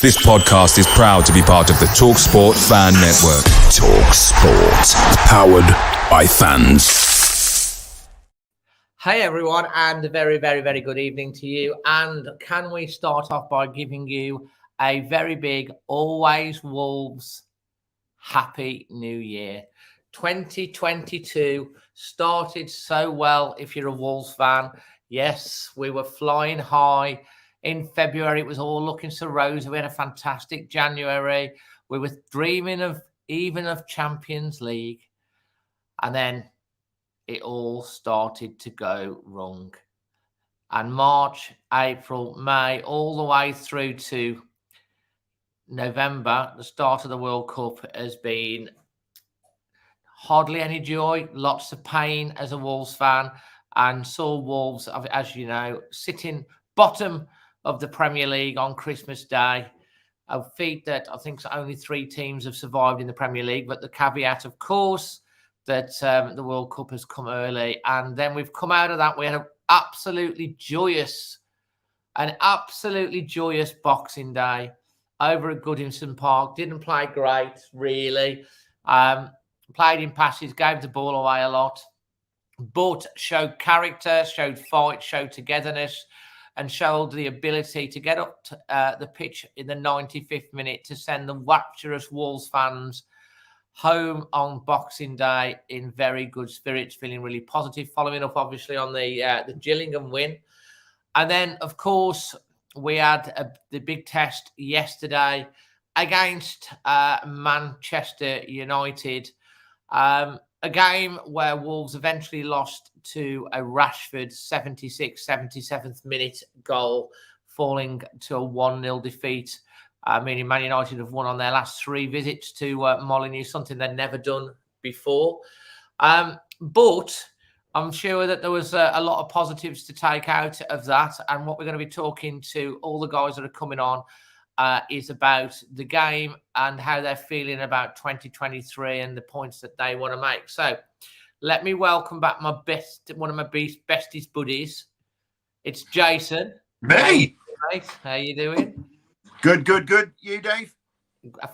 This podcast is proud to be part of the TalkSport Fan Network. TalkSport. Powered by fans. Hey everyone, and a very, very, very good evening to you. And can we start off by giving you a very big Always Wolves Happy New Year. 2022 started so well if you're a Wolves fan. Yes, we were flying high. In February, it was all looking so rosy. We had a fantastic January. We were dreaming of Champions League. And then it all started to go wrong. And March, April, May, all the way through to November, the start of the World Cup, has been hardly any joy, lots of pain as a Wolves fan, and saw Wolves, as you know, sitting bottom of the Premier League on Christmas Day, a feat that I think only 3 teams have survived in the Premier League, but the caveat, of course, that the World Cup has come early. And then we've come out of that. We had an absolutely joyous Boxing Day over at Goodison Park. Didn't play great, really. Played in passes, gave the ball away a lot, but showed character, showed fight, showed togetherness, and showed the ability to get up to, the pitch in the 95th minute to send the rapturous Wolves fans home on Boxing Day in very good spirits, feeling really positive, following up obviously on the Gillingham win. And then, of course, we had the big test yesterday against Manchester United. A game where Wolves eventually lost to a Rashford 77th minute goal, falling to a 1-0 defeat. Meaning Man United have won on their last 3 visits to Molineux, something they'd never done before. But I'm sure that there was a lot of positives to take out of that. And what we're going to be talking to all the guys that are coming on is about the game and how they're feeling about 2023 and the points that they want to make. So let me welcome back one of my bestest buddies. It's Jason. Me. Hey, how you doing? Good. You, Dave?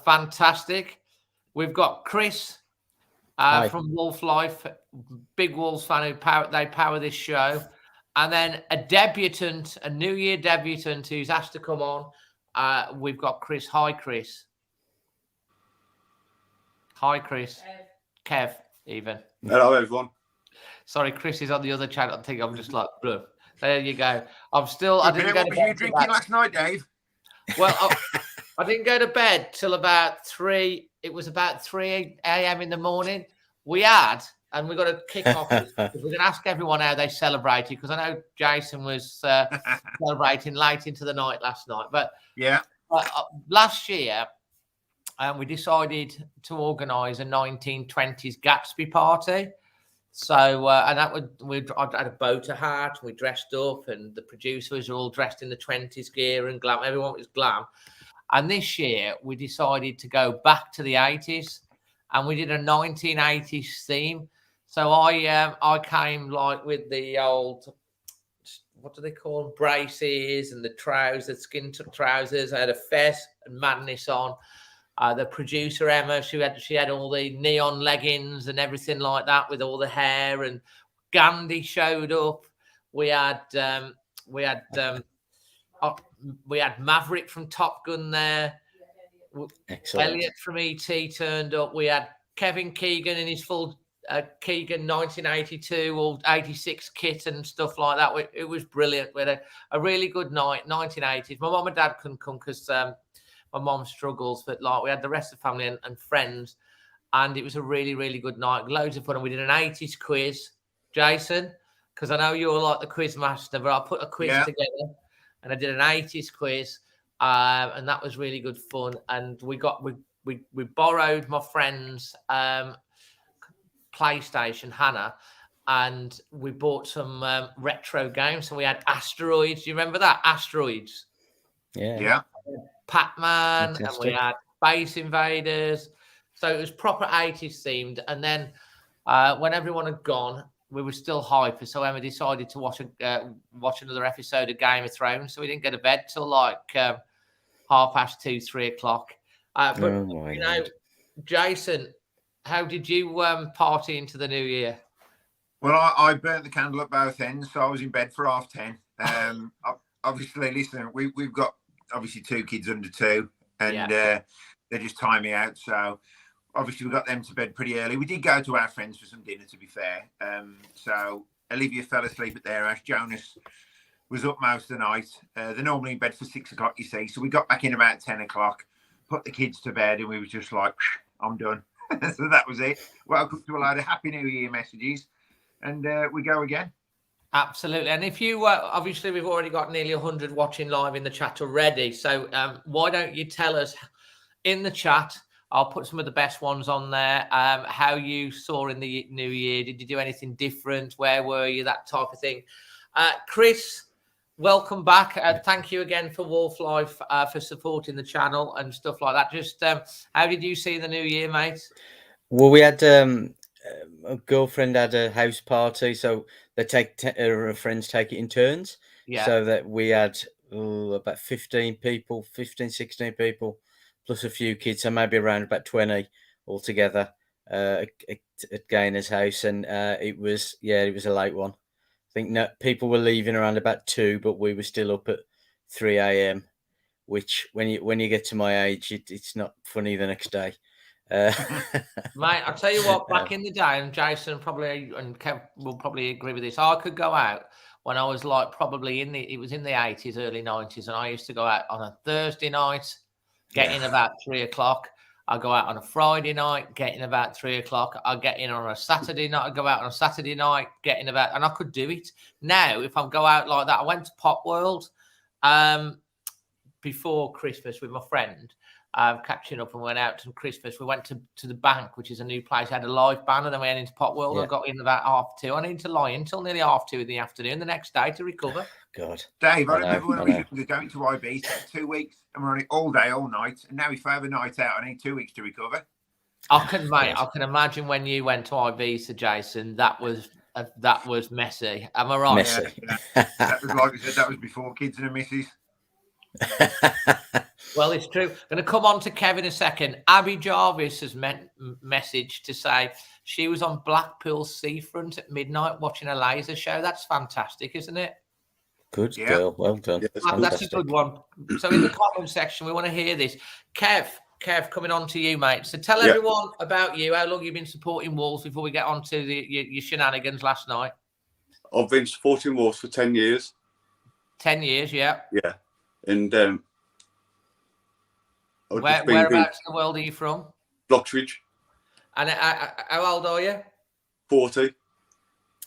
Fantastic. We've got Chris from Wolf Life, big Wolves fan they power this show. And then a New Year debutant who's asked to come on. We've got Chris. Hi, Chris. Hi, Chris. Kev, even. Hello, everyone. Sorry, Chris is on the other channel. I think I'm just like, bro. There you go. I didn't go to bed. What were you drinking last night, Dave? Well, I didn't go to bed till about 3. It was about 3 a.m. in the morning. We've got to kick off. We're going to ask everyone how they celebrated, because I know Jason was celebrating late into the night last night. But yeah, last year, we decided to organise a 1920s Gatsby party. So, and I had a boater hat, we dressed up, and the producers were all dressed in the 20s gear and glam. Everyone was glam. And this year, we decided to go back to the 80s, and we did a 1980s theme. So I came like with the old, what do they call them, braces and the trousers, skin trousers. I had a fez and madness on. The producer Emma, she had all the neon leggings and everything like that with all the hair, and Gandhi showed up. We had Maverick from Top Gun there. Excellent. Elliot from ET turned up. We had Kevin Keegan in his full Keegan 1982 or 86 kit and stuff like that. It was brilliant. We had a really good night, 1980s. My mum and dad couldn't come because my mom struggles, but like we had the rest of the family and friends, and it was a really, really good night. Loads of fun. And we did an 80s quiz, Jason, because I know you're like the quiz master, but I put a quiz together and I did an 80s quiz, and that was really good fun. And we borrowed my friend's PlayStation, Hannah, and we bought some retro games. So we had Asteroids. Do you remember that? Asteroids. Yeah. Pac-Man, and we had Space Invaders. So it was proper 80s themed. And then when everyone had gone, we were still hyper. So Emma decided to watch another episode of Game of Thrones. So we didn't go to bed till like 2:30, 3:00. But my God. Jason, how did you party into the new year? Well, I burnt the candle at both ends, so I was in bed for 10:30. Obviously, listen, we've got obviously 2 kids under 2, and they just time me out. So obviously we got them to bed pretty early. We did go to our friends for some dinner, to be fair. So Olivia fell asleep at their house. Jonas was up most of the night. They're normally in bed for 6:00, you see. So we got back in about 10:00, put the kids to bed, and we were just like, I'm done. So that was it. Welcome to a load of Happy New Year messages. And we go again. Absolutely. And if you, obviously, we've already got nearly 100 watching live in the chat already. So why don't you tell us in the chat? I'll put some of the best ones on there. How you saw in the new year. Did you do anything different? Where were you? That type of thing. Chris, welcome back. Thank you again for Wolf Life for supporting the channel and stuff like that. Just how did you see the new year, mate? Well, we had a girlfriend had a house party, so they her friends take it in turns. Yeah. So that we had about 15 people, 15, 16 people, plus a few kids, so maybe around about 20 altogether at Gainer's house. And it was a late one. I think people were leaving around about 2, but we were still up at 3 a.m., which when you get to my age, it's not funny the next day. Mate, I'll tell you what, back in the day, and Jason probably and Kev will probably agree with this, I could go out when I was like probably it was in the 80s, early 90s, and I used to go out on a Thursday night, get in about 3:00. I go out on a Friday night, get in about 3:00. I get in on a Saturday night. I go out on a Saturday night, get in about, and I could do it. Now, if I go out like that, I went to Pop World before Christmas with my friend. Catching up, and went out to Christmas. We went to the Bank, which is a new place. Had a live band, and then we went into Pop World. I got in about 2:30. I need to lie in until nearly 2:30 in the afternoon the next day to recover. God, Dave, I remember when we were going to IB, 2 weeks, and we're on it all day, all night. And now if I have a night out, I need 2 weeks to recover. I can imagine when you went to IB, Sir Jason. That was messy. Am I right? Messy. Yeah. That was, like I said, that was before kids and a missus. Well, it's true. I'm going to come on to Kevin in a second. Abby Jarvis has messaged to say she was on Blackpool seafront at midnight watching a laser show. That's fantastic, isn't it? Good girl. Well done. Yeah, that's a good one. So in the comment section, we want to hear this. Kev, coming on to you, mate. So tell everyone about you, how long you've been supporting Wolves before we get on to your shenanigans last night. I've been supporting Wolves for 10 years. 10 years, yeah. Yeah. And whereabouts in the world are you from? Bloxbridge. And how old are you? 40.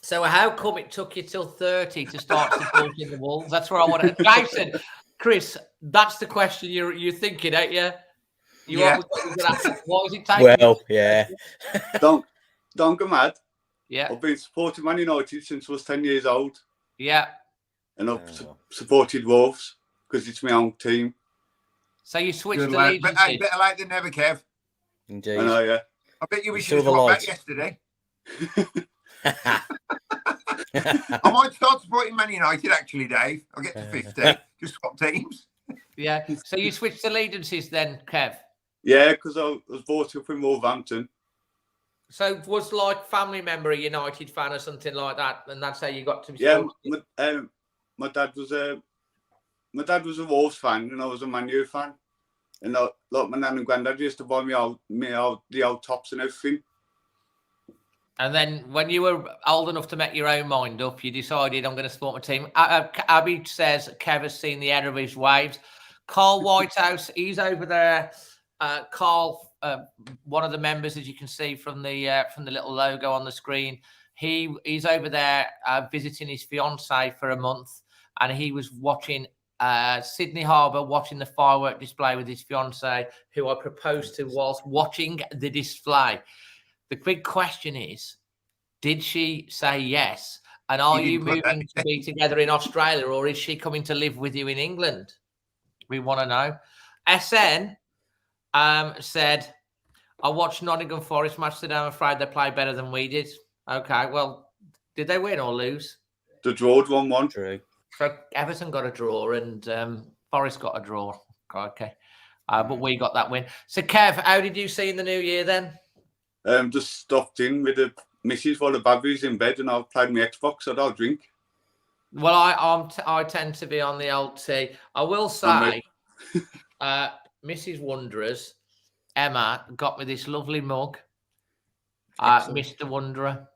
So how come it took you till 30 to start supporting the Wolves? That's where I want to. Jason, Chris, that's the question you're thinking, ain't you? Why is it taking? Well, yeah. Don't go mad. Yeah. I've been supporting Man United since I was 10 years old. Yeah. And I've supported Wolves because it's my own team. So you switched the league. Better late than never, Kev. Indeed. I know, yeah. I bet you should have swapped back yesterday. I might start supporting Man United, actually, Dave. I'll get to 50. Just swap teams. Yeah. So you switched allegiances then, Kev? Yeah, because I was brought up in Wolverhampton. So was like family member a United fan or something like that, and that's how you got to be. Yeah, my dad was a Wolves fan, and I was a Man U fan. And like my nan and granddad used to buy me the old tops and everything. And then when you were old enough to make your own mind up, you decided, I'm going to support my team. Abby says Kev has seen the error of his waves. Carl Whitehouse, he's over there. Carl, one of the members, as you can see from the little logo on the screen, he's over there visiting his fiancée for a month, and he was watching Sydney Harbour, watching the firework display with his fiancée, who I proposed to whilst watching the display. The big question is, did she say yes? And are you moving to be together in Australia, or is she coming to live with you in England? We want to know. SN said, I watched Nottingham Forest match today. I'm afraid they played better than we did. Okay, well, did they win or lose? They drawed 1-1. True. So Everton got a draw and Forest got a draw. Okay. But we got that win. So, Kev, how did you see in the new year then? Just stopped in with the missus while the baby's in bed, and I've played my Xbox, so I'll drink. Well, I tend to be on the old tea. I will say, Mrs. Wanderers, Emma, got me this lovely mug. Mr. Wanderer.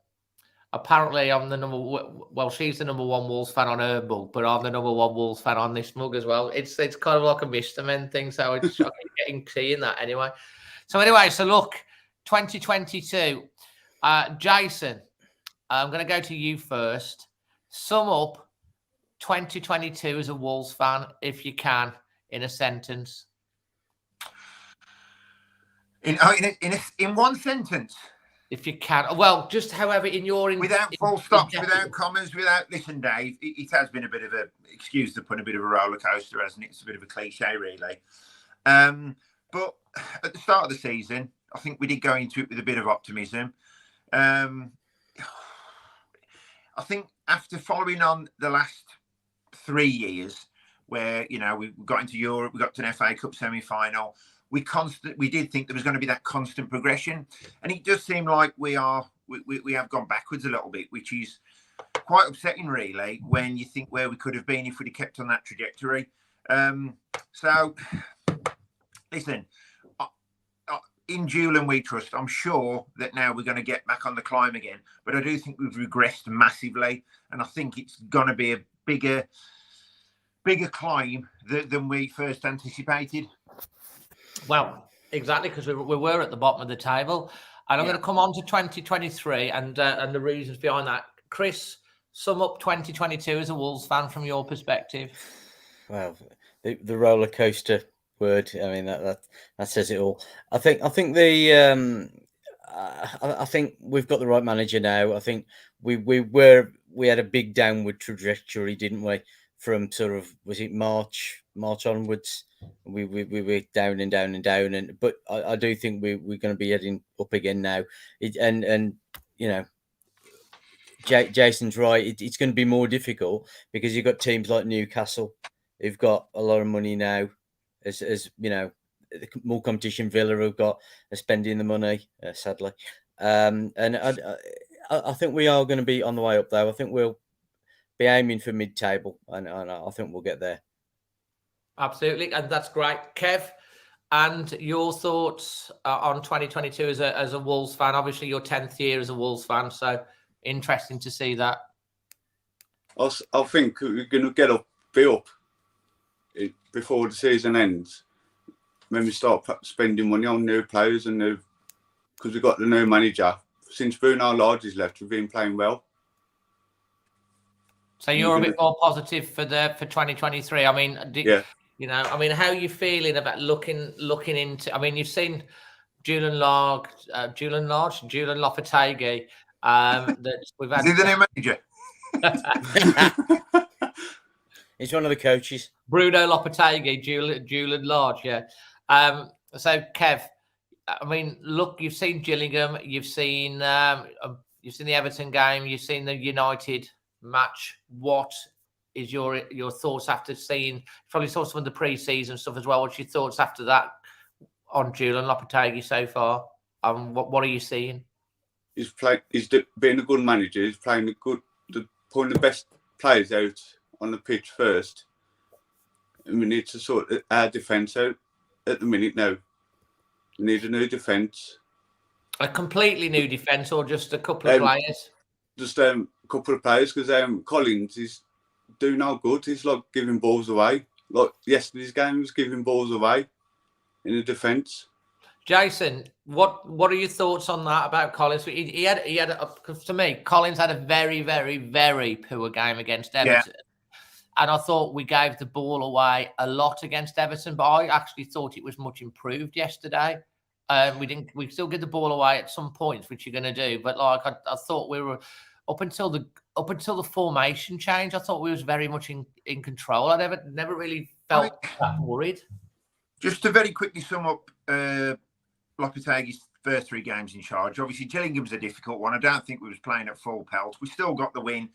Apparently, I'm the she's the number one Wolves fan on her mug, but I'm the number one Wolves fan on this mug as well. It's kind of like a Mr. Men thing, so it's getting tea in that anyway. So look, 2022. Jason, I'm going to go to you first. Sum up 2022 as a Wolves fan, if you can, in a sentence. In one sentence. If you can, well, just however without full stops, without commas, listen, Dave, it has been a bit of excuse the pun, a bit of a roller coaster, hasn't it? It's a bit of a cliche, really. But at the start of the season, I think we did go into it with a bit of optimism. I think after following on the last 3 years, where we got into Europe, we got to an FA Cup semi-final. We did think there was going to be that constant progression, and it does seem like we have gone backwards a little bit, which is quite upsetting, really, when you think where we could have been if we'd have kept on that trajectory. So, listen, in Dazzling we trust. I'm sure that now we're going to get back on the climb again, but I do think we've regressed massively, and I think it's going to be a bigger climb than we first anticipated. Well, exactly, because we were at the bottom of the table. And I'm going to come on to 2023 and the reasons behind that. Chris, sum up 2022 as a Wolves fan from your perspective. Well, the roller coaster word, I mean, that says it all. I think I think we've got the right manager now. I think we had a big downward trajectory, didn't we? From sort of, was it March onwards? We were down and down and down, but I do think we're going to be heading up again now. Jason's right. It's going to be more difficult because you've got teams like Newcastle who've got a lot of money now, as more competition. Villa who've got spending the money, sadly, and I think we are going to be on the way up though. I think we'll be aiming for mid-table, and I think we'll get there. Absolutely, and that's great, Kev. And your thoughts on 2022 as a Wolves fan? Obviously, your 10th year as a Wolves fan, so interesting to see that. I think we're going to be up before the season ends. When we start spending money on new players and because we've got the new manager. Since Bruno Lage has left, we've been playing well. So you're a bit more positive for 2023. I mean, how are you feeling about looking into? I mean, you've seen Julian Lopetegui. That we've had. Is he the new manager? He's one of the coaches. Bruno Lopetegui, Julian Lage. Yeah. So Kev, I mean, look, you've seen Gillingham, you've seen the Everton game, you've seen the United match. What is your thoughts after seeing? Probably saw some of the pre-season stuff as well. What's your thoughts after that on Julian Lopetegui so far? What are you seeing? He's being a good manager. He's putting the best players out on the pitch first, and we need to sort our defence out at the minute now. We need a new defence. A completely new defence, or just a couple of players? Just a couple of players, because Collins is doing no good. He's like giving balls away. Like yesterday's game, he was giving balls away in the defence. Jason, what are your thoughts on that about Collins? He had to me, Collins had a very, very, very poor game against Everton. Yeah. And I thought we gave the ball away a lot against Everton, but I actually thought it was much improved yesterday. We still get the ball away at some points, which you're going to do, but like I thought we were up until the formation change. I thought we was very much in control. I never really felt that worried. Just to very quickly sum up Lopetegui's first 3 games in charge. Obviously, Gillingham's a difficult one. I don't think we was playing at full pelt. We still got the win,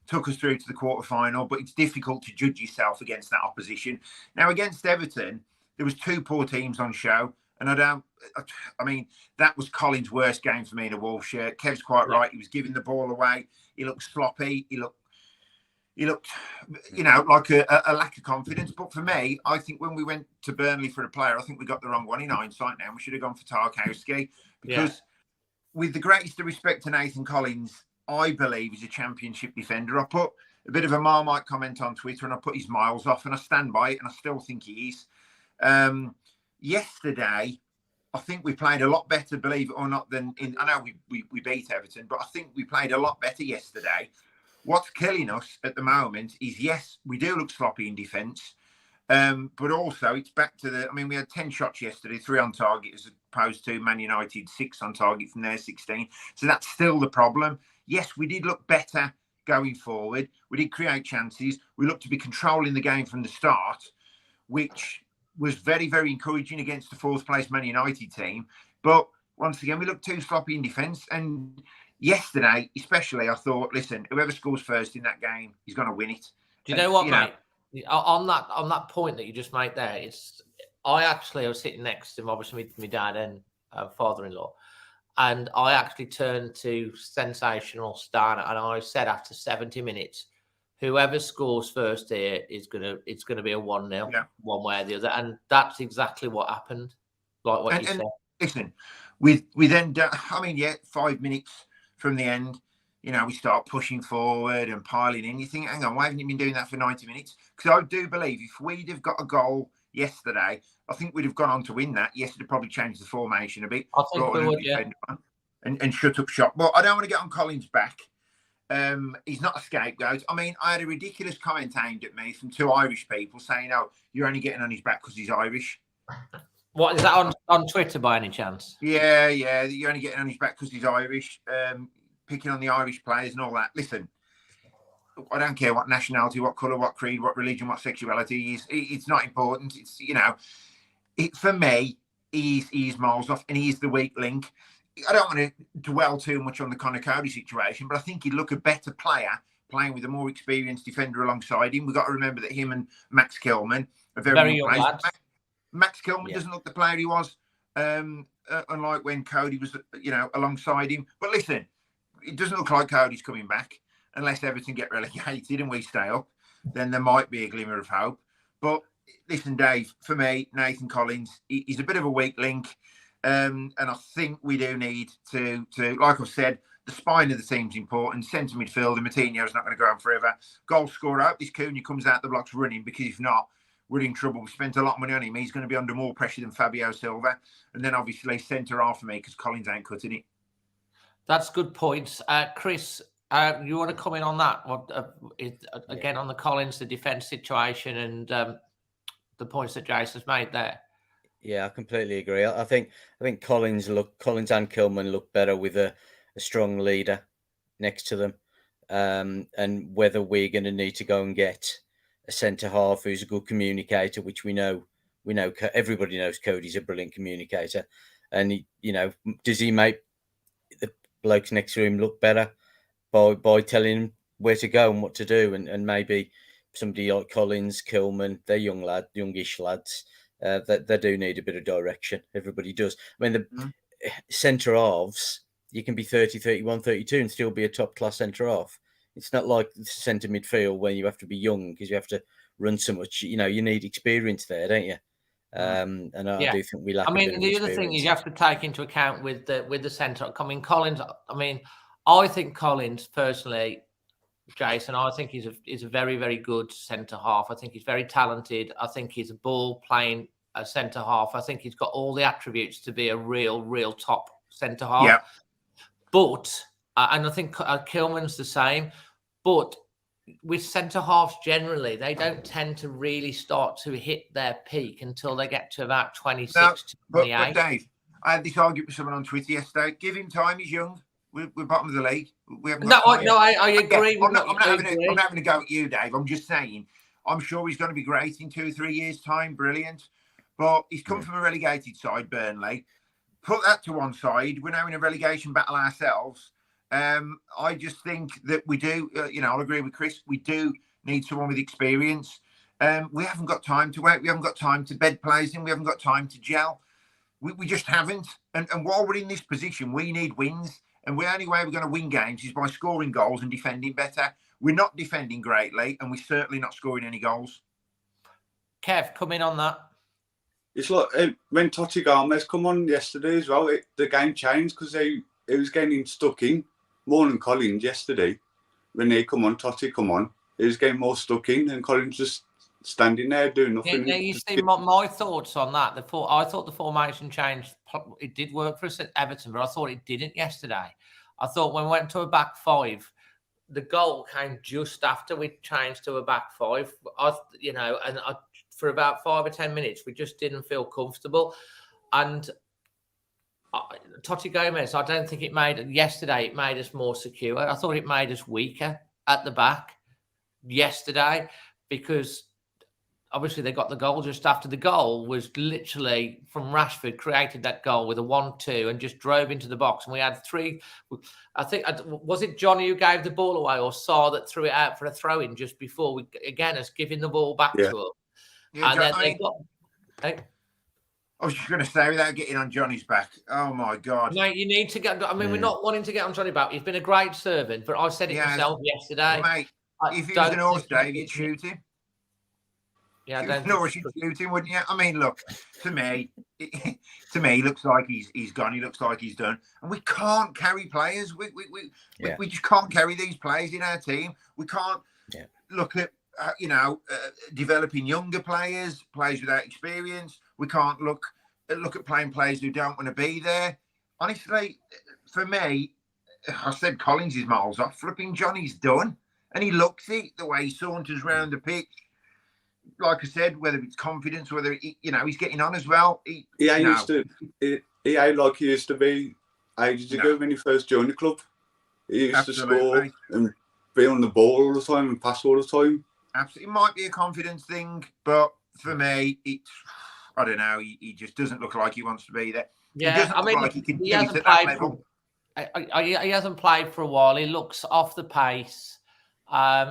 took us through to the quarter-final, but it's difficult to judge yourself against that opposition. Now, against Everton, there was two poor teams on show. And I mean, that was Collins' worst game for me in a Wolves shirt. Kev's quite right. He was giving the ball away. He looked sloppy. He looked, like a lack of confidence. But for me, I think when we went to Burnley for a player, I think we got the wrong one in hindsight now. We should have gone for Tarkowski because with the greatest of respect to Nathan Collins, I believe he's a championship defender. I put a bit of a Marmite comment on Twitter and I put his miles off and I stand by it and I still think he is. Yesterday, I think we played a lot better, believe it or not, than in. I know we beat Everton, but I think we played a lot better yesterday. What's killing us at the moment is, yes, we do look sloppy in defence, but also it's back to we had 10 shots yesterday, 3 on target, as opposed to Man United 6 on target from their 16. So that's still the problem. Yes, we did look better going forward. We did create chances. We looked to be controlling the game from the start, which was very, very encouraging against the fourth place Man United team. But once again, we looked too sloppy in defence. And yesterday, especially, I thought, listen, whoever scores first in that game is going to win it. Do you know what, mate? On that point that you just made there, I was sitting next to him, obviously, my dad and father-in-law. And I actually turned to Sensational Stan and I said after 70 minutes, whoever scores first here it's gonna be a 1-0, one way or the other, and that's exactly what happened. Like what you said. Listen, we then, 5 minutes from the end, we start pushing forward and piling in. You think, hang on, why haven't you been doing that for 90 minutes? Because I do believe if we'd have got a goal yesterday, I think we'd have gone on to win that. Yes, it'd probably changed the formation a bit. I think we would, and shut up shop. But I don't want to get on Collins' back. He's not a scapegoat. I had a ridiculous comment aimed at me from 2 Irish people saying, "Oh, you're only getting on his back because he's Irish." What is that on Twitter by any chance? Yeah, you're only getting on his back because he's Irish. Picking on the Irish players and all that. Listen, I don't care what nationality, what colour, what creed, what religion, what sexuality he is. It's not important. It's for me, he's miles off, and he's the weak link. I don't want to dwell too much on the Conor Cody situation, but I think he'd look a better player playing with a more experienced defender alongside him. We've got to remember that him and Max Kilman are very young lads. Max Kilman doesn't look the player he was, unlike when Cody was, alongside him. But listen, it doesn't look like Cody's coming back unless Everton get relegated and we stay up. Then there might be a glimmer of hope. But listen, Dave, for me, Nathan Collins, he's a bit of a weak link. And I think we do need to, like I've said, the spine of the team's important. Centre midfield, and Moutinho's not going to go on forever. Goal scorer, I hope this Cunha comes out the blocks running, because if not, we're in trouble. We spent a lot of money on him. He's going to be under more pressure than Fabio Silva. And then obviously centre half for me, because Collins ain't cutting it. That's good points. Chris, you want to comment on that? Again, on the Collins, the defence situation, and the points that Jason's made there. Yeah, I completely agree. I think Collins and Kilman look better with a strong leader next to them, and whether we're going to need to go and get a centre half who's a good communicator, which we know everybody knows Cody's a brilliant communicator, and does he make the blokes next to him look better by telling him where to go and what to do, and maybe somebody like Collins, Kilman, they're youngish lads. They do need a bit of direction. Everybody does. The centre halves, you can be 30, 31, 32 and still be a top class centre half. It's not like the centre midfield where you have to be young because you have to run so much. You need experience there, don't you? And I do think we lack. The other thing you have to take into account with the centre. Collins. I think Collins personally, Jason, I think he's a very, very good centre half. I think he's very talented. I think he's a ball playing centre half. I think he's got all the attributes to be a real top centre half. Yeah. But and I think Kilman's the same. But with centre halves generally, they don't tend to really start to hit their peak until they get to about 26 to 28. But Dave, I had this argument with someone on Twitter yesterday. Give him time; he's young. We're bottom of the league. I agree. I'm not having a go at you, Dave. I'm just saying, I'm sure he's going to be great in 2 or 3 years' time. Brilliant. But he's come from a relegated side, Burnley. Put that to one side. We're now in a relegation battle ourselves. I just think that we do, I'll agree with Chris. We do need someone with experience. We haven't got time to wait. We haven't got time to bed plays in. We haven't got time to gel. We just haven't. And while we're in this position, we need wins. And the only way we're going to win games is by scoring goals and defending better. We're not defending greatly, and we're certainly not scoring any goals. Kev, come in on that. It's like when Totti Gomez come on yesterday as well, the game changed because he was getting stuck in more than Collins yesterday. When he come on, Totti come on, he was getting more stuck in, and Collins just standing there doing nothing. Yeah, you see my thoughts on that. I thought the formation change, it did work for us at Everton, but I thought it didn't yesterday. I thought when we went to a back five, the goal came just after we changed to a back five. For about 5 or 10 minutes, we just didn't feel comfortable. And Totti Gomez, I don't think it made us more secure. I thought it made us weaker at the back yesterday, because obviously they got the goal just after. The goal was literally from Rashford, created that goal with a 1-2 and just drove into the box. And we had three. I think, was it Johnny who gave the ball away, or Saar that threw it out for a throw-in just before we, again, us giving the ball back to him. Yeah, and then they got... I was just going to say, without getting on Johnny's back, oh my God. Mate, you need to get... I mean, we're not wanting to get on Johnny back. He's been a great servant, but I said it myself yesterday. Well, mate, if he was an horse, Dave, you'd shoot him. Yeah, if he was an horse, you'd shoot him, wouldn't you? I mean, look, to me, he looks like he's gone. He looks like he's done. And we can't carry players. We just can't carry these players in our team. We can't look at, developing younger players without experience. We can't look at playing players who don't want to be there. Honestly, for me, I said Collins is miles off. Flipping Johnny's done. And he looks it, the way he saunters around the pitch. Like I said, whether it's confidence, whether, he's getting on as well. He ain't like he used to be ages ago when he first joined the club. He used to score and be on the ball all the time and pass all the time. Absolutely. It might be a confidence thing, but for me, it's, I don't know, he just doesn't look like he wants to be there. Yeah, he hasn't played he hasn't played for a while. He looks off the pace.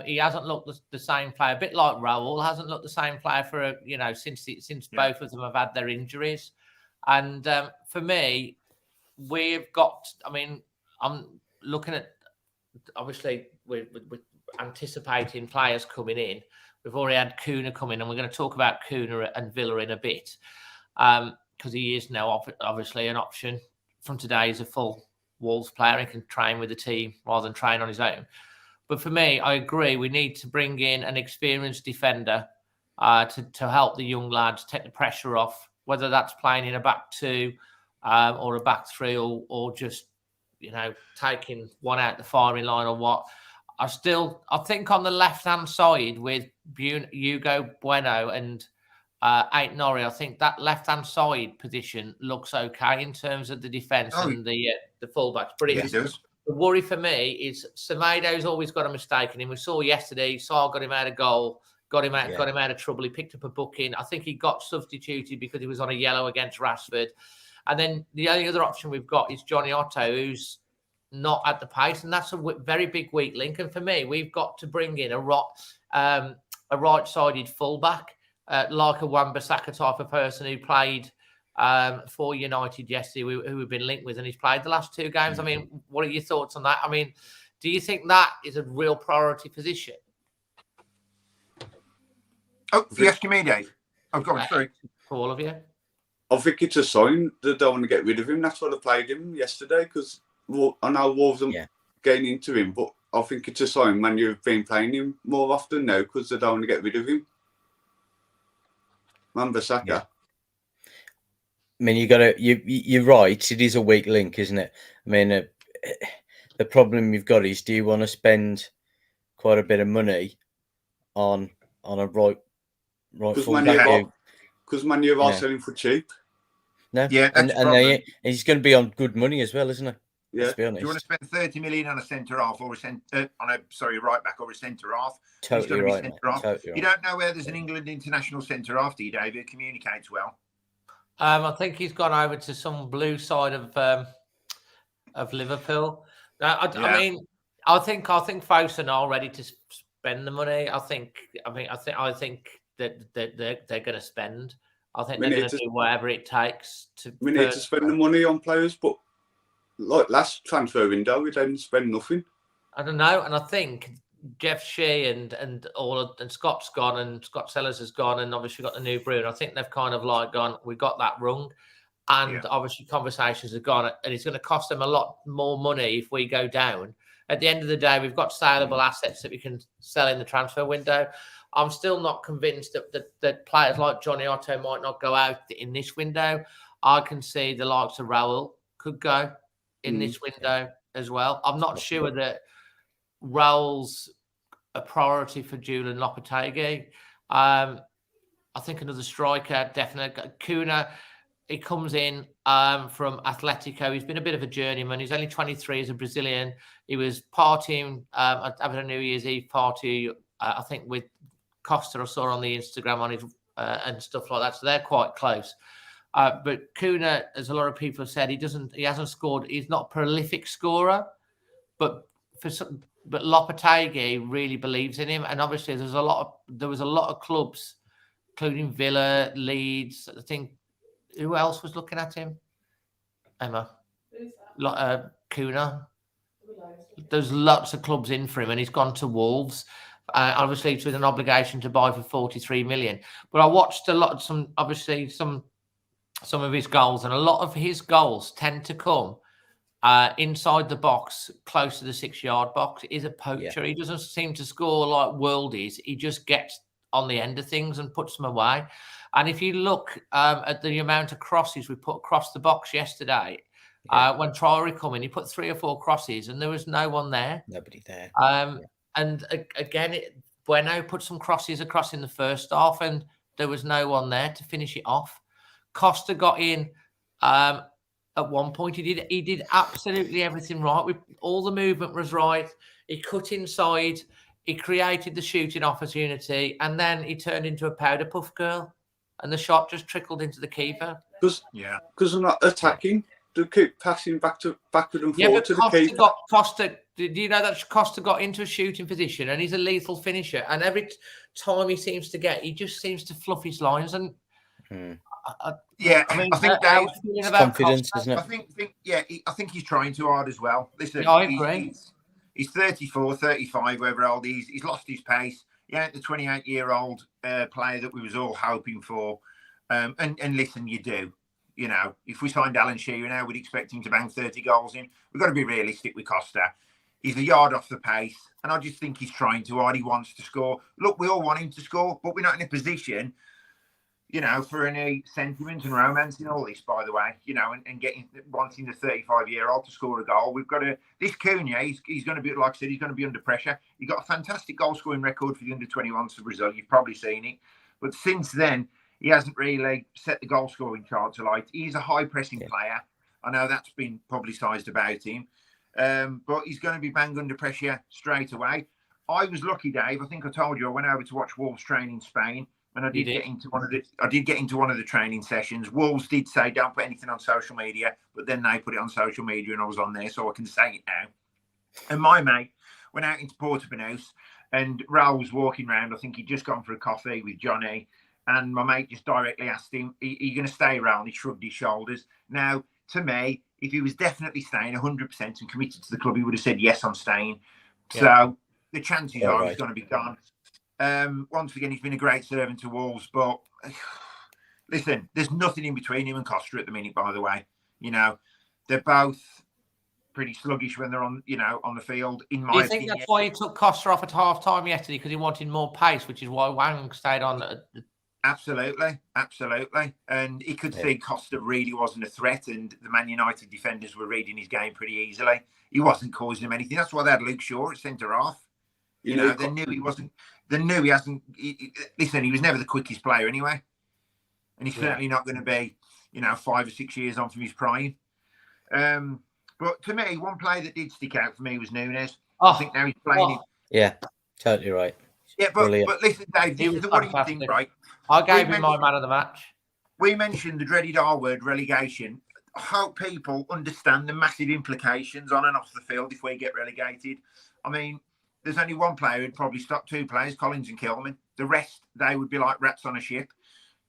He hasn't looked the same player. A bit like Raul hasn't looked the same player for since both of them have had their injuries. And for me, we've got. I mean, I'm looking at, obviously we're anticipating players coming in. We've already had Kuna come in, and we're going to talk about Kuna and Villa in a bit, because he is now obviously an option from today. He's a full Wolves player and can train with the team rather than train on his own. But for me, I agree, we need to bring in an experienced defender to help the young lads, take the pressure off, whether that's playing in a back two or a back three, or just, taking one out the firing line or what. I think on the left-hand side with Hugo Bueno and Ait Norrie, I think that left-hand side position looks okay in terms of the defence and the fullbacks. But it does. The worry for me is Semedo's always got a mistake in him. We saw yesterday, Saar got him out of goal, got him out of trouble. He picked up a booking. I think he got substituted because he was on a yellow against Rashford. And then the only other option we've got is Johnny Otto, who's not at the pace, and that's a very big weak link. And for me, we've got to bring in a right-sided fullback, like a Wan-Bissaka type of person who played for United yesterday, who we've been linked with, and he's played the last two games. I mean, what are your thoughts on that? I mean, do you think that is a real priority position? Oh, if you're asking me, Dave, I've got sorry. For all of you. I think it's a sign that they don't want to get rid of him. That's why they played him yesterday, because I know Wolves are getting into him, but I think it's a sign when you've been playing him more often now, because they don't want to get rid of him. Wan-Bissaka. Yeah. I mean, you're right. It is a weak link, isn't it? I mean, the problem you've got is, do you want to spend quite a bit of money on a right fullback? Because Man U are selling for cheap. No, and he's going to be on good money as well, isn't he? Yeah. Let's be honest. Do you want to spend 30 million on a centre half or right back or a centre half? Totally right. You don't know where there's an England international centre half, do you, David? It communicates well. I think he's gone over to some blue side of Liverpool. I mean, I think Fosun are ready to spend the money. I think that they're going to spend. I think We they're need going to to- do whatever it takes to. We need to spend the money on players, but like last transfer window, we didn't spend nothing. I don't know, and I think Jeff Shea and Scott's gone, and Scott Sellers has gone, and obviously got the new brew. And I think they've kind of like gone, we got that wrong, and obviously conversations have gone, and it's going to cost them a lot more money if we go down. At the end of the day, we've got saleable assets that we can sell in the transfer window. I'm still not convinced that players like Johnny Otto might not go out in this window. I can see the likes of Raul could go in this window as well. I'm not sure that Raul's a priority for Julian Lopetegui. I think another striker, definitely. Kuna, he comes in from Atletico. He's been a bit of a journeyman. He's only 23 as a Brazilian. He was partying, having a New Year's Eve party, I think, with Costa. I saw on the Instagram on his and stuff like that. So they're quite close. But Kuna, as a lot of people have said, he hasn't scored. He's not a prolific scorer, but Lopetegui really believes in him. And obviously, there was a lot of clubs, including Villa, Leeds. I think who else was looking at him? Emma, Kuna. There's lots of clubs in for him, and he's gone to Wolves. Obviously, with an obligation to buy for 43 million. But I watched some of his goals, and a lot of his goals tend to come inside the box, close to the 6-yard box. He's a poacher. Yeah. He doesn't seem to score like worldies. He just gets on the end of things and puts them away. And if you look at the amount of crosses we put across the box yesterday, when Traore come in, he put 3 or 4 crosses, and there was no one there. Nobody there. And again, Bueno put some crosses across in the first half, and there was no one there to finish it off. Costa got in at one point. He did absolutely everything right. All the movement was right. He cut inside. He created the shooting opportunity, and then he turned into a powder puff girl, and the shot just trickled into the keeper. Because they're not attacking. They keep passing backward and forward to the keeper. Costa, do you know that Costa got into a shooting position, and he's a lethal finisher, and every time he just seems to fluff his lines. And I think Dave's confidence, isn't it? I think he's trying too hard as well. Listen, I agree. He's 34, 35, whatever old he is. He's lost his pace. He ain't the 28-year-old player that we was all hoping for. And listen, you do. You know, if we signed Alan Shearer now, we'd expect him to bang 30 goals in. We've got to be realistic with Costa. He's a yard off the pace, and I just think he's trying too hard. He wants to score. Look, we all want him to score, but we're not in a position, for any sentiment and romance in all this, by the way, and wanting the 35-year-old to score a goal. We've got to, this Cunha, he's going to be, like I said, he's going to be under pressure. He got a fantastic goal-scoring record for the under-21s for Brazil. You've probably seen it. But since then, he hasn't really set the goal-scoring charts alight. He's a high-pressing player. I know that's been publicised about him. But he's going to be bang under pressure straight away. I was lucky, Dave. I think I told you I went over to watch Wolves train in Spain, and I did get into one of the training sessions. Wolves did say don't put anything on social media, but then they put it on social media, and I was on there, so I can say it now. And my mate went out into Portobello, and Raul was walking around. I think he'd just gone for a coffee with Johnny. And my mate just directly asked him, are you going to stay around? He shrugged his shoulders. Now, to me, if he was definitely staying 100% and committed to the club, he would have said, yes, I'm staying. Yeah. So the chances are he's going to be gone. Once again, he's been a great servant to Wolves. But listen, there's nothing in between him and Costa at the minute, by the way. They're both pretty sluggish when they're on the field, in my opinion. Do you think that's why he took Costa off at half-time yesterday, because he wanted more pace, which is why Wang stayed on Absolutely. And he could see Costa really wasn't a threat, and the Man United defenders were reading his game pretty easily. He wasn't causing them anything. That's why they had Luke Shaw at centre-half. They knew he wasn't. They knew he hasn't. Listen, he was never the quickest player anyway. And he's certainly not going to be, 5 or 6 years on from his prime. But to me, one player that did stick out for me was Nunes. I think now he's playing. Yeah, totally right. Yeah, but listen, Dave, what do you think, right? I gave him my man of the match. We mentioned the dreaded R word, relegation. I hope people understand the massive implications on and off the field if we get relegated. I mean, there's only one player who'd probably stop 2 players, Collins and Kilman. The rest, they would be like rats on a ship.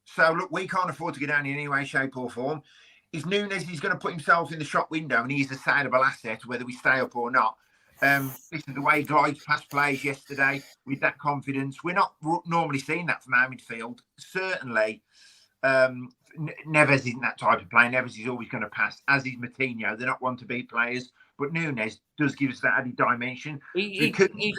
So look, we can't afford to go down in any way, shape, or form. If Nunes is going to put himself in the shop window and he's a saleable asset, whether we stay up or not. Listen, the way he glides past players yesterday with that confidence, we're not normally seeing that from our midfield. Certainly, Neves isn't that type of player. Neves is always going to pass, as is Moutinho. They're not one to beat players, but Nunes does give us that added dimension. He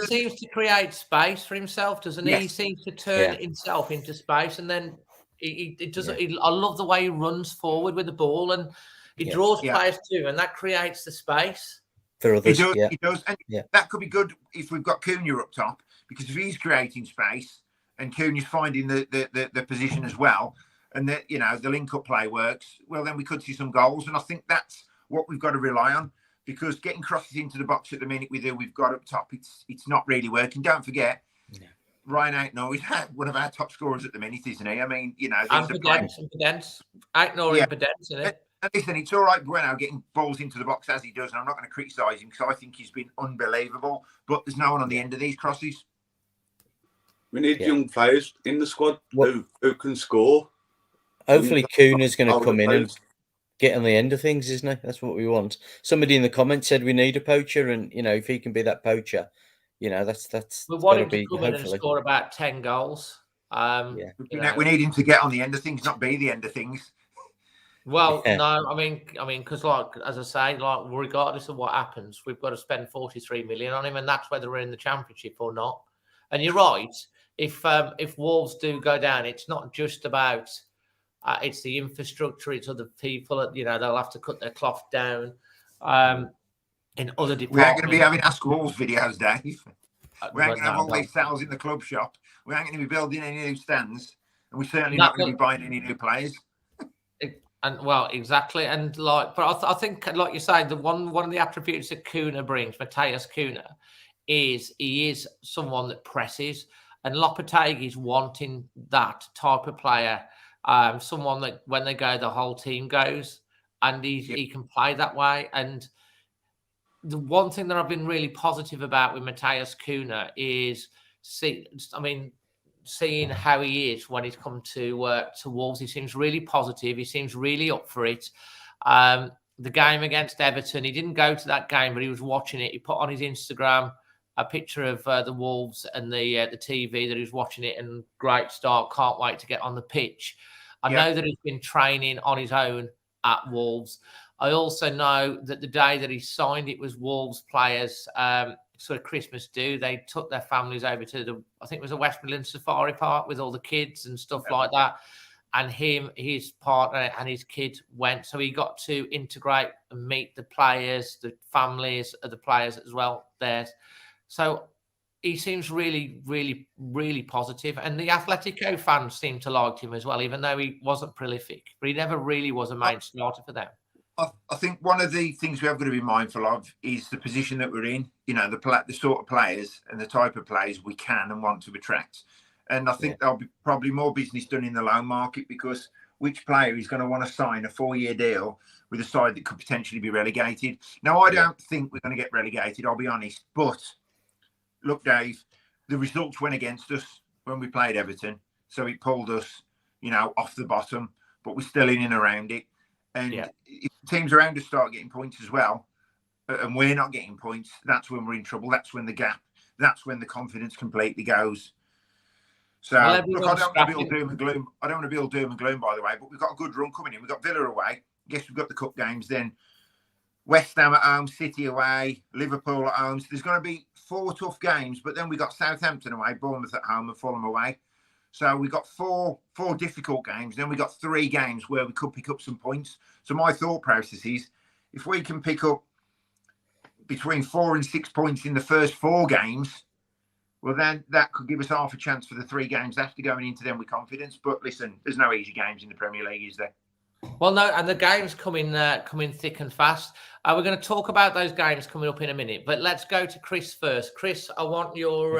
seems to create space for himself, doesn't he? Yes. He seems to turn himself into space, and then it does. I love the way he runs forward with the ball, and he draws players too, and that creates the space for others. He does, and that could be good if we've got Cunha up top, because if he's creating space and Cunha's finding the position as well, and the link-up play works, well, then we could see some goals. And I think that's what we've got to rely on, because getting crosses into the box at the minute we've got up top, it's not really working. Don't forget, Ryan Aitnour is one of our top scorers at the minute, isn't he? I mean, and Pedence. Aitnour and Pedence, isn't it? And listen, it's all right, Bueno getting balls into the box as he does, and I'm not going to criticise him because I think he's been unbelievable. But there's no one on the end of these crosses. We need young players in the squad who can score. Hopefully, Cunha's going to come in and get on the end of things, isn't he? That's what we want. Somebody in the comments said we need a poacher, and if he can be that poacher, that's. We want him to come in and score about 10 goals. We need him to get on the end of things, not be the end of things. Well, no, I mean, because as I say, regardless of what happens, we've got to spend 43 million on him, and that's whether we're in the Championship or not. And you're right. If Wolves do go down, it's not just about it's the infrastructure, it's other people. They'll have to cut their cloth down. In other departments, we ain't going to be having Ask Wolves videos, Dave. We ain't going to have all these sales in the club shop. We ain't going to be building any new stands, and we're certainly not going to be buying any new players. And well, exactly, and but I think, like you say, one of the attributes that Cunha brings, Matheus Cunha, is he is someone that presses, and Lopetegui's wanting that type of player, someone that when they go, the whole team goes, and he can play that way. And the one thing that I've been really positive about with Matheus Cunha is, seeing how he is when he's come to Wolves. He seems really positive. He seems really up for it. The game against Everton, he didn't go to that game, but he was watching it. He put on his Instagram a picture of the Wolves and the TV that he was watching it, and great start. Can't wait to get on the pitch. I know that he's been training on his own at Wolves. I also know that the day that he signed, it was Wolves players sort of Christmas do. They took their families over to I think it was a West Midlands Safari Park with all the kids and stuff like that. And his partner and his kid went. So he got to integrate and meet the players, the families of the players as well there. So he seems really, really, really positive. And the Atletico fans seem to like him as well, even though he wasn't prolific. But he never really was a main starter for them. I think one of the things we have got to be mindful of is the position that we're in, the sort of players and the type of players we can and want to attract. And I think there'll be probably more business done in the loan market, because which player is going to want to sign a 4-year deal with a side that could potentially be relegated? Now, I don't think we're going to get relegated, I'll be honest. But look, Dave, the results went against us when we played Everton. So it pulled us, off the bottom, but we're still in and around it. And if teams around us start getting points as well, and we're not getting points, that's when we're in trouble. That's when that's when the confidence completely goes. So, look, I don't want to be all doom and gloom. I don't want to be all doom and gloom, by the way, but we've got a good run coming in. We've got Villa away. I guess we've got the cup games. Then West Ham at home, City away, Liverpool at home. So there's going to be 4 tough games, but then we got Southampton away, Bournemouth at home, and Fulham away. So we got four difficult games. Then we got 3 games where we could pick up some points. So my thought process is, if we can pick up between 4 and 6 points in the first 4 games, well, then that could give us half a chance for the 3 games after going into them with confidence. But listen, there's no easy games in the Premier League, is there? Well, no, and the games coming thick and fast. We're going to talk about those games coming up in a minute, but let's go to Chris first. Chris, I want your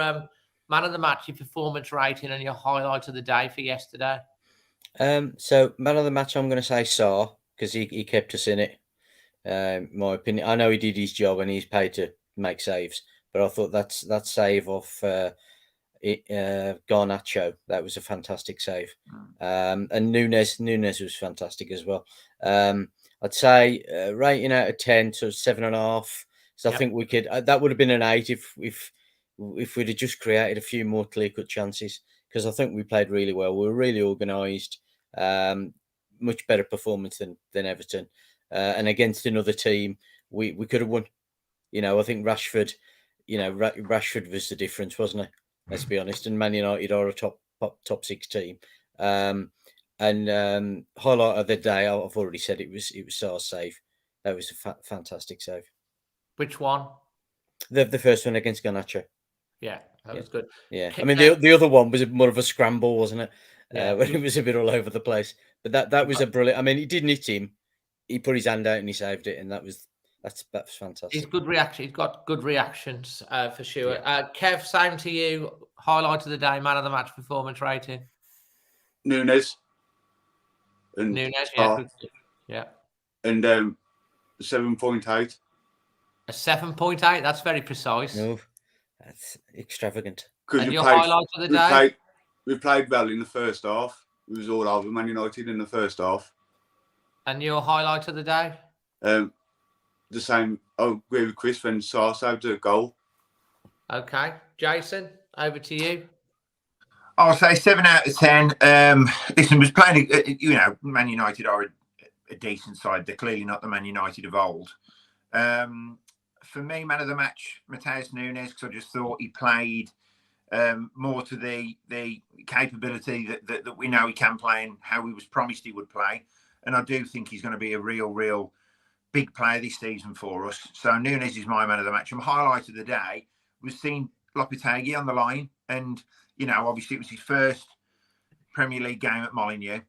man of the match, your performance rating, and your highlight of the day for yesterday. So man of the match, I'm going to say Sarr, because he kept us in it. My opinion, I know he did his job and he's paid to make saves, but I thought that save off Garnacho. That was a fantastic save. And Nunes was fantastic as well. I'd say rating out of 10 to 7.5. So I think we could. That would have been an 8 if we'd have just created a few more clear-cut chances. Because I think we played really well. We were really organised. Much better performance than Everton. And against another team, we could have won. I think Rashford. Rashford was the difference, wasn't it? Let's be honest. And Man United are a top 6 team. And highlight of the day, I've already said it was Sarr's save. That was a fantastic save. Which one? The first one against Garnacho. Yeah, that was good. Yeah, I mean the other one was more of a scramble, wasn't it? When it was a bit all over the place. But that was a brilliant. I mean, he didn't hit him. He put his hand out and he saved it, and that's fantastic. He's good reaction. He's got good reactions for sure. Kev, same to you. Highlight of the day, man of the match performance rating. Nunes. Nunes, yeah. And 7.8. A 7.8. That's very precise. No, that's extravagant. And your highlight of the day? We played well in the first half. It was all over Man United in the first half. And your highlight of the day? The same. I agree with Chris when Sarr saved a goal. Okay, Jason, over to you. I'll say 7 out of 10. Listen, was playing. Man United are a decent side. They're clearly not the Man United of old. For me, man of the match, Matheus Nunes, because I just thought he played more to the capability that we know he can play and how he was promised he would play. And I do think he's going to be a real big player this season for us. So Nunes is my man of the match. And highlight of the day was seeing Lopetegui on the line. And, obviously it was his first Premier League game at Molineux.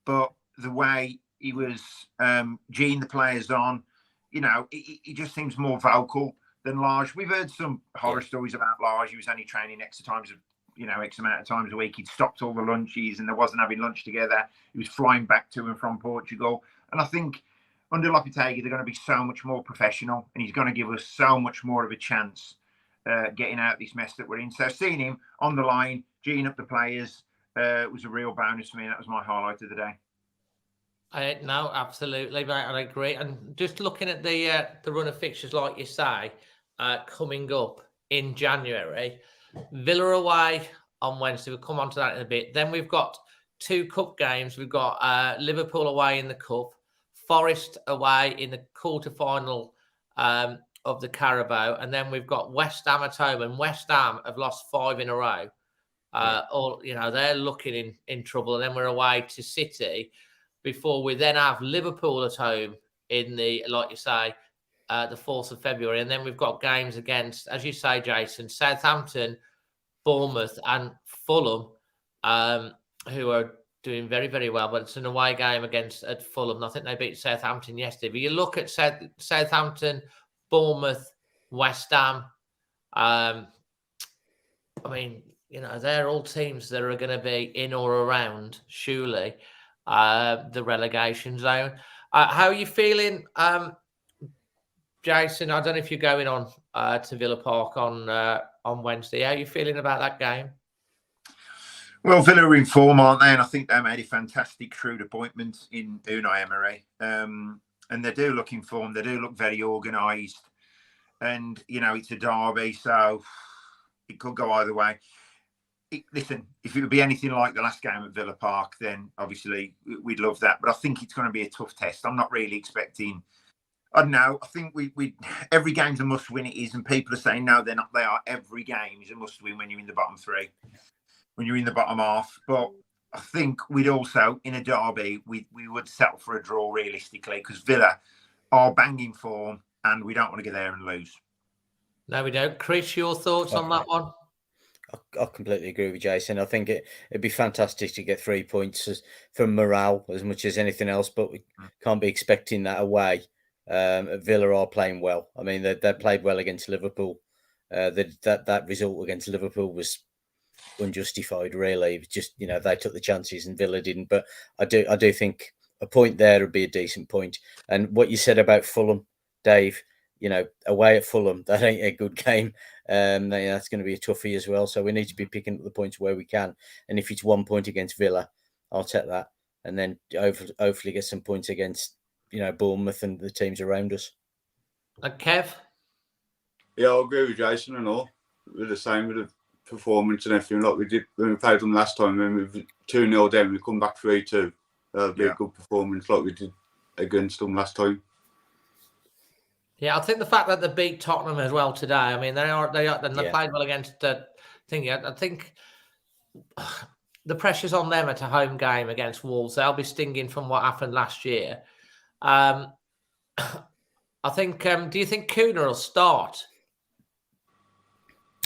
But the way he was geeing the players on, he just seems more vocal than Lage. We've heard some horror stories about Lage. He was only training X amount of times a week. He'd stopped all the lunches and they wasn't having lunch together. He was flying back to and from Portugal. And I think under Lopetegui, they're going to be so much more professional and he's going to give us so much more of a chance getting out of this mess that we're in. So seeing him on the line, geeing up the players, was a real bonus for me. That was my highlight of the day. No, absolutely, mate. I agree. And just looking at the run of fixtures, like you say, coming up in January, Villa away on Wednesday. We'll come on to that in a bit. Then we've got 2 cup games. We've got Liverpool away in the cup, Forest away in the quarter-final of the Carabao, and then we've got West Ham at home. And West Ham have lost 5 in a row. They're looking in trouble. And then we're away to City before we then have Liverpool at home in the, like you say, the 4th of February. And then we've got games against, as you say, Jason, Southampton, Bournemouth and Fulham, who are doing very, very well. But it's an away game at Fulham. I think they beat Southampton yesterday. But you look at Southampton, Bournemouth, West Ham. They're all teams that are going to be in or around, surely, the relegation zone. How are you feeling, Jason? I don't know if you're going on to Villa Park on Wednesday. How are you feeling about that game? Well, Villa are in form, aren't they? And I think they made a fantastic, shrewd appointment in Unai Emery. And they do look in form. They do look very organised. And, it's a derby, so it could go either way. Listen, if it would be anything like the last game at Villa Park, then obviously we'd love that. But I think it's going to be a tough test. I'm not really expecting... I don't know. I think we every game's a must-win. It is. And people are saying, no, they're not. They are. Every game is a must-win when you're in the bottom 3, when you're in the bottom half. But I think we'd also, in a derby, we would settle for a draw realistically because Villa are banging form and we don't want to go there and lose. No, we don't. Chris, your thoughts on that one? I completely agree with Jason. I think it'd be fantastic to get 3 points from morale as much as anything else, but we can't be expecting that away. Villa are playing well. I mean, they played well against Liverpool. That result against Liverpool was unjustified, really. It was just, they took the chances and Villa didn't. But I do think a point there would be a decent point. And what you said about Fulham, Dave, away at Fulham, that ain't a good game. That's going to be a toughie as well. So we need to be picking up the points where we can. And if it's 1 point against Villa, I'll take that. And then hopefully get some points against, Bournemouth and the teams around us. And Kev? Yeah, I'll agree with Jason and all. We're the same with the performance and everything like we did when we played them last time. When we were 2-0 down, we come back 3-2. That'll be a good performance like we did against them last time. Yeah, I think the fact that they beat Tottenham as well today. I mean, they played well against the thing. I think the pressure's on them at a home game against Wolves. They'll be stinging from what happened last year. I think. Do you think Kuna will start?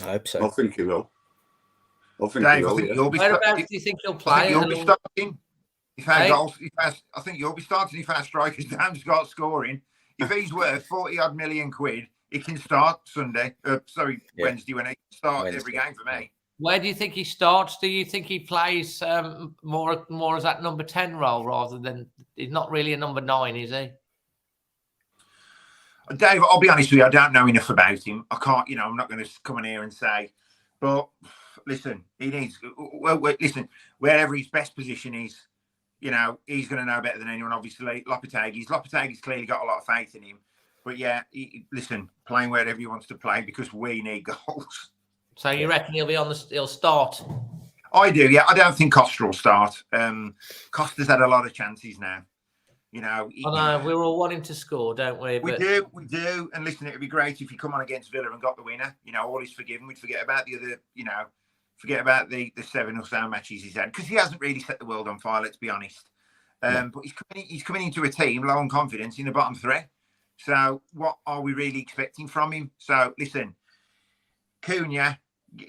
I hope so. I think he will. Dave, I think you'll be. Whereabouts do you think he'll play? I think you'll be starting. If our goals, I think you'll be starting if our strikers don't start scoring. If he's worth 40-odd million quid, he can start Sunday. Wednesday when he starts every game for me. Where do you think he starts? Do you think he plays more as that number 10 role rather than he's not really a number 9, is he? Dave, I'll be honest with you, I don't know enough about him. I can't, I'm not going to come in here and say, but listen, he needs. Listen, wherever his best position is. He's going to know better than anyone, obviously. Lopetegui's clearly got a lot of faith in him. But yeah, listen, playing wherever he wants to play because we need goals. So you reckon he'll start? I do, yeah. I don't think Costa will start. Costa's had a lot of chances now. I know, we're all wanting to score, don't we? We do. And listen, it'd be great if you come on against Villa and got the winner. All is forgiven. We'd forget about the other, forget about the 7 or so matches he's had because he hasn't really set the world on fire. Let's be honest. But he's coming into a team low on confidence in the bottom 3. So what are we really expecting from him? So listen, Cunha,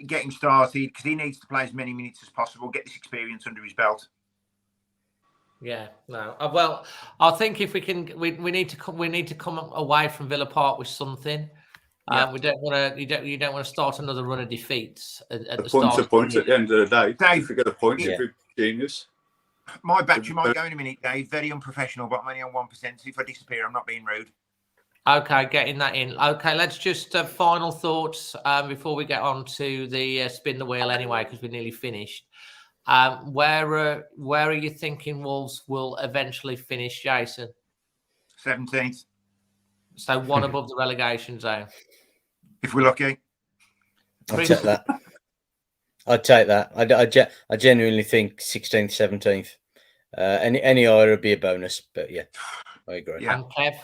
get him started because he needs to play as many minutes as possible. Get this experience under his belt. Yeah, no. Well, I think if we can, we need to come away from Villa Park with something. We don't want to. You don't want to start another run of defeats at the start. A point at the end of the day. Dave, if you get a point, you'd be genius. My battery might go in a minute, Dave. Very unprofessional, but I'm only on 1%. So if I disappear, I'm not being rude. Okay, getting that in. Okay, let's just final thoughts before we get on to the spin the wheel anyway, because we're nearly finished. Where are you thinking Wolves will eventually finish, Jason? 17th. So one above the relegation zone. If we're lucky. I'd take that. I genuinely think 16th, 17th. Any higher would be a bonus, but yeah, I agree. Yeah. And Kev?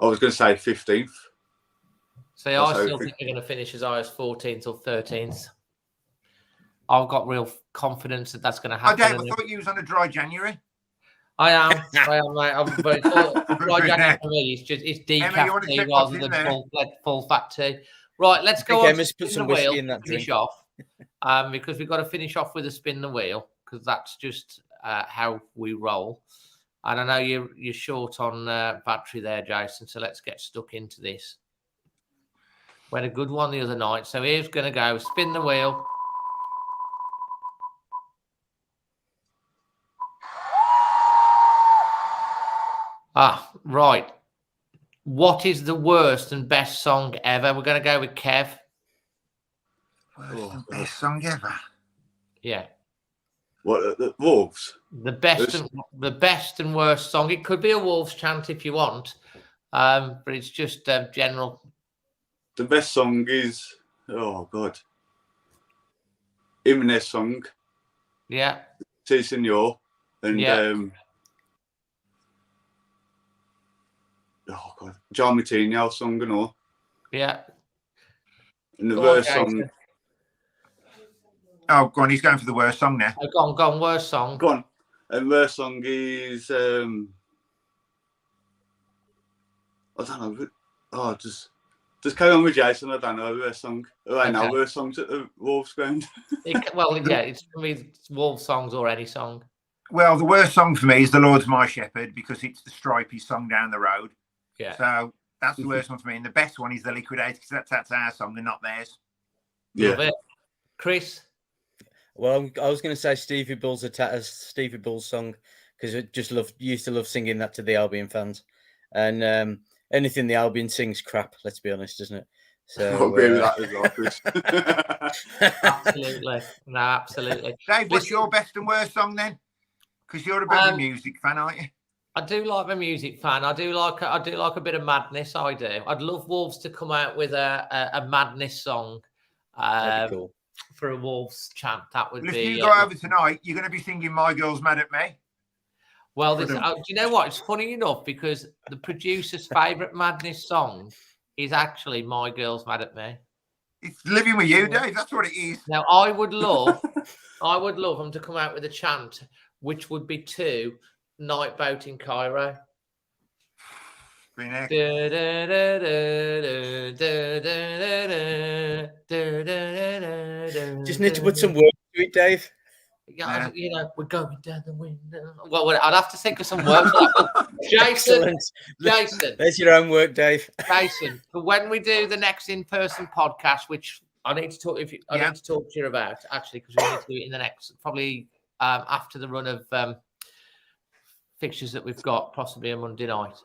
I was going to say 15th. So I still think they're going to finish as high as 14th or 13th. I've got real confidence that that's going to happen. Dave, I thought you was on a dry January. I am, mate. But dry January for me, it's decaf tea rather than full fat tea. Right, let's go on to spin the wheel and finish off. Because we've got to finish off with a spin the wheel because that's just how we roll. And I know you're short on battery there, Jason. So let's get stuck into this. We had a good one the other night. So here's going to go. Spin the wheel. Right. What is the worst and best song ever? We're going to go with Kev. Worst and best song ever? Yeah. What, the Wolves? The best and worst song. It could be a Wolves chant if you want, but it's just general. The best song is, oh God, Jimenez song. Yeah. Si Senor. And oh God, John Martino song and all. Yeah. And the worst song. Oh, go on, he's going for the worst song now. Oh, go on, worst song. Go on. And worst song is I don't know. Oh, just carry on with Jason. I don't know worst song. I know worst songs at the Wolves ground. It's for me it's Wolves songs or any song. Well, the worst song for me is "The Lord's My Shepherd" because it's the stripy song down the road. Yeah. So that's the worst one for me. And the best one is "The Liquidators" because that's our song and not theirs. Yeah. Love it. Chris? Well, I was going to say Stevie Bull's song because I just used to love singing that to the Albion fans, and anything the Albion sings crap. Let's be honest, isn't it? So I'll agree with that as well, Chris. Absolutely. No, absolutely. Dave, what's your best and worst song then? Because you're a bit of a music fan, aren't you? I do like my music fan. I do like a bit of madness. I do. I'd love Wolves to come out with a madness song. That'd be cool. For a Wolves chant. That would Well, be. If you go over tonight, you're going to be singing "My Girl's Mad at Me." Well, do you know what? It's funny enough because the producer's favourite madness song is actually "My Girl's Mad at Me." It's Living With You, Dave. That's what it is. Now, I would love them to come out with a chant, which would be to Night Boat in Cairo. Just need to put some work to it, Dave. Yeah, you know, we're going down the window. Well, I'd have to think of some work for that. Jason, there's your own work, Dave. Jason, for when we do the next in-person podcast, which I need to talk need to talk to you about actually, because we need to do it in the next probably after the run of fixtures that we've got, possibly a Monday night.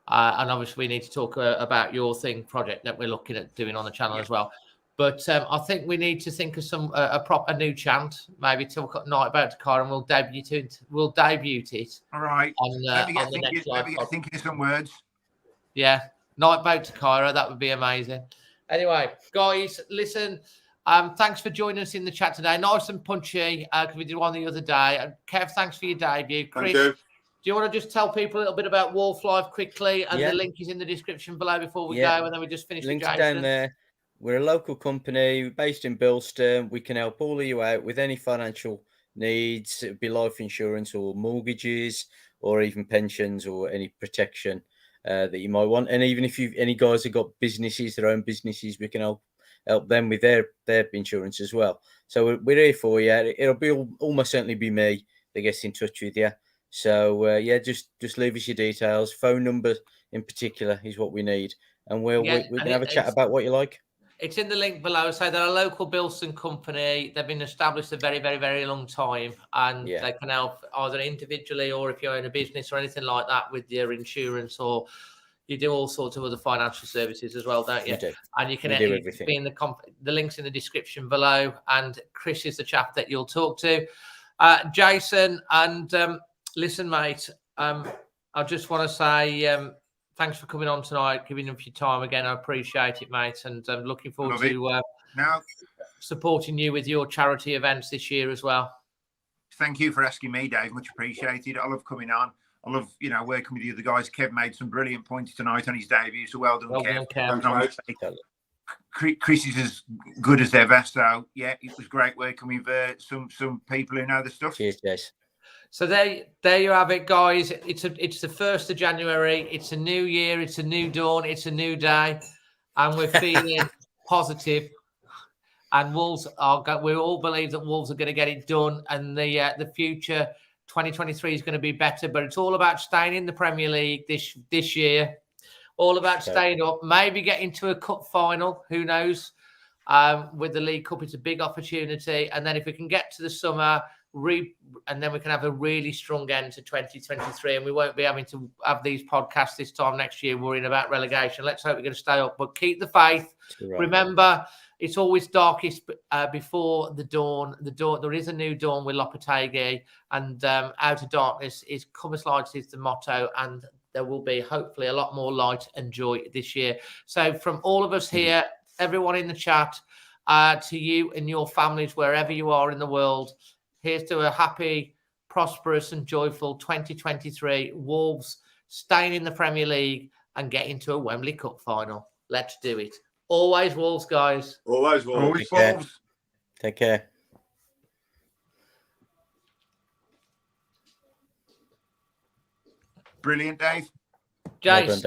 And obviously, we need to talk about your project that we're looking at doing on the channel as well. But I think we need to think of some a new chant, maybe till Night About to Car, and we'll debut it. All right. On the next live pod. Thinking of some words. Yeah, Night About to Cairo. That would be amazing. Anyway, guys, listen. Thanks for joining us in the chat today. Nice and punchy because we did one the other day. Kev, thanks for your debut. Chris, do you want to just tell people a little bit about Wolf Life quickly? And the link is in the description below before we go, and then we just finish with Jason. Down there. We're a local company based in Bilston. We can help all of you out with any financial needs. It would be life insurance or mortgages or even pensions or any protection that you might want. And even if any guys have got businesses, their own businesses, we can help them with their insurance as well. So we're here for you. It'll be almost certainly be me that gets in touch with you. So just leave us your details. Phone number in particular is what we need, and we can have a chat about what you like. It's in the link below. So they're a local Bilston company. They've been established a very, very, very long time, and they can help either individually or if you own a business or anything like that with your insurance, or you do all sorts of other financial services as well, don't you? We do. And you can do everything. be in the links in the description below. And Chris is the chap that you'll talk to. Jason, and listen, mate. I just want to say. Thanks for coming on tonight, giving up your time again. I appreciate it, mate. And I'm looking forward to supporting you with your charity events this year as well. Thank you for asking me, Dave. Much appreciated. I love coming on. I love, working with the other guys. Kev made some brilliant points tonight on his debut. So well done, Kev. Chris is as good as ever. So, it was great working with some people who know the stuff. Cheers, Jess. So there you have it, guys. It's the 1st of January. It's a new year. It's a new dawn. It's a new day, and we're feeling positive. And Wolves we all believe that Wolves are going to get it done, and the future 2023 is going to be better. But it's all about staying in the Premier League this year. All about staying up, maybe getting to a cup final. Who knows? With the League Cup, it's a big opportunity. And then if we can get to the summer. And then we can have a really strong end to 2023, and we won't be having to have these podcasts this time next year worrying about relegation. Let's hope we're going to stay up, but keep the faith. Right. Remember, it's always darkest before the dawn. There is a new dawn with Lopetegui, and out of darkness is come as light is the motto, and there will be hopefully a lot more light and joy this year. So from all of us here, everyone in the chat, to you and your families wherever you are in the world, here's to a happy, prosperous and joyful 2023. Wolves staying in the Premier League and getting to a Wembley Cup final. Let's do it. Always Wolves, guys. Always Wolves. Always Wolves. Take care. Brilliant, Dave. Jace.